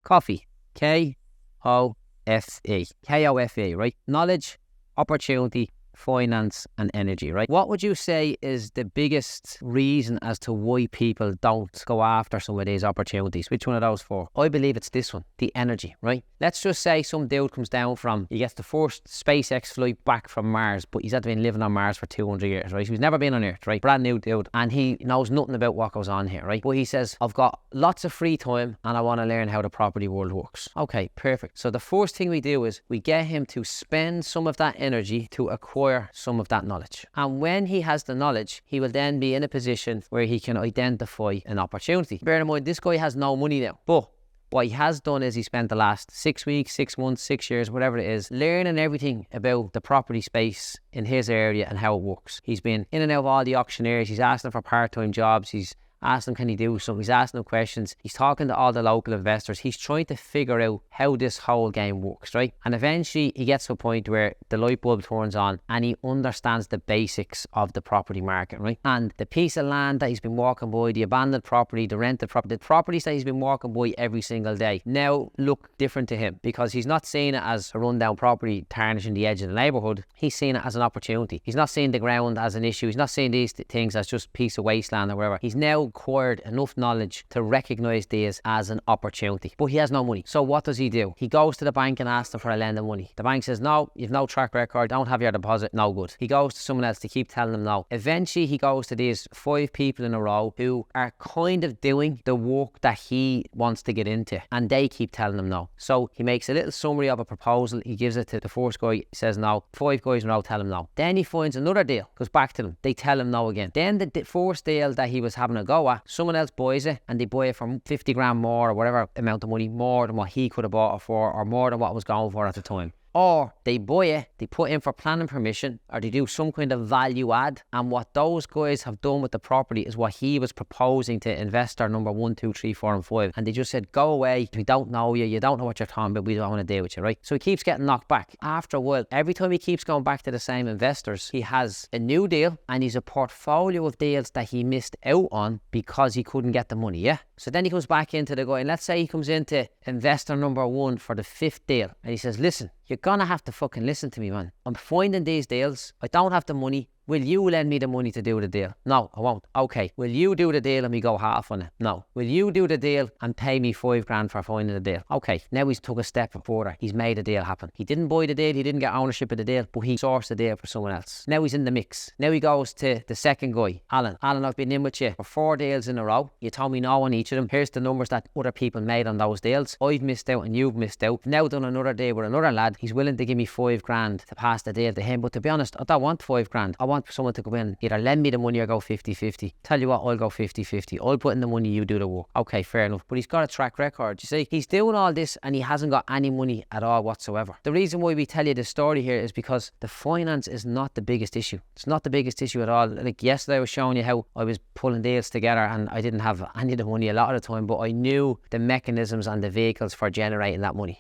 Coffee. K-O-F-E. K-O-F-E, right? Knowledge, opportunity, finance and energy, right? What would you say is the biggest reason as to why people don't go after some of these opportunities? Which one of those four? I believe it's this one, the energy, right? Let's just say some dude comes down he gets the first SpaceX flight back from Mars, but he's had been living on Mars for 200 years, right? So he's never been on Earth, right? Brand new dude. And he knows nothing about what goes on here, right? But he says, I've got lots of free time and I want to learn how the property world works. Okay, perfect. So the first thing we do is we get him to spend some of that energy to acquire some of that knowledge. And when he has the knowledge, he will then be in a position where he can identify an opportunity. Bear in mind, this guy has no money now, but what he has done is he spent the last 6 weeks, 6 months, 6 years, whatever it is, learning everything about the property space in his area and how it works. He's been in and out of all the auctioneers. He's asking for part-time jobs. He's asked them, can he do something? He's asking them questions. He's talking to all the local investors. He's trying to figure out how this whole game works, right? And eventually he gets to a point where the light bulb turns on and he understands the basics of the property market, right? And the piece of land that he's been walking by, the abandoned property, the rented property, the properties that he's been walking by every single day now look different to him, because he's not seeing it as a rundown property tarnishing the edge of the neighbourhood. He's seeing it as an opportunity. He's not seeing the ground as an issue. He's not seeing these things as just a piece of wasteland or whatever. He's now acquired enough knowledge to recognize these as an opportunity, but he has no money. So what does he do? He goes to the bank and asks them for a lend of money. The bank says, no, you've no track record, don't have your deposit, no good. He goes to someone else to keep telling them no. Eventually he goes to these 5 people in a row who are kind of doing the work that he wants to get into, and they keep telling him no. So he makes a little summary of a proposal. He gives it to the first guy. He says no. 5 guys in a row tell him no. Then he finds another deal, goes back to them. They tell him no again. Then the first deal that he was having a go at, someone else buys it and they buy it for 50 grand more or whatever amount of money, more than what he could have bought it for, or more than what it was going for at the time. Or they buy it, they put in for planning permission, or they do some kind of value add. And what those guys have done with the property is what he was proposing to investor number 1, 2, 3, 4 and 5. And they just said, go away, we don't know you, you don't know what you're talking about, we don't want to deal with you, right? So he keeps getting knocked back. After a while, every time he keeps going back to the same investors, he has a new deal and he's a portfolio of deals that he missed out on because he couldn't get the money, yeah? So then he comes back into the guy, and let's say he comes into investor number 1 for the 5th deal, and he says, listen, you're gonna have to fucking listen to me, man. I'm finding these deals. I don't have the money. Will you lend me the money to do the deal? No, I won't. Okay. Will you do the deal and we go half on it? No. Will you do the deal and pay me 5 grand for finding the deal? Okay. Now he's took a step further. He's made a deal happen. He didn't buy the deal. He didn't get ownership of the deal, but he sourced the deal for someone else. Now he's in the mix. Now he goes to the second guy, Alan. Alan, I've been in with you for 4 deals in a row. You told me no on each of them. Here's the numbers that other people made on those deals. I've missed out and you've missed out. Now done another deal with another lad. He's willing to give me 5 grand to pass the deal to him. But to be honest, I don't want 5 grand. I want someone to come in, either lend me the money or go 50-50. Tell you what, I'll go 50-50. I'll put in the money, you do the work. Okay, fair enough. But he's got a track record. You see, he's doing all this and he hasn't got any money at all whatsoever. The reason why we tell you this story here is because the finance is not the biggest issue. It's not the biggest issue at all. Like yesterday I was showing you how I was pulling deals together and I didn't have any of the money a lot of the time, but I knew the mechanisms and the vehicles for generating that money.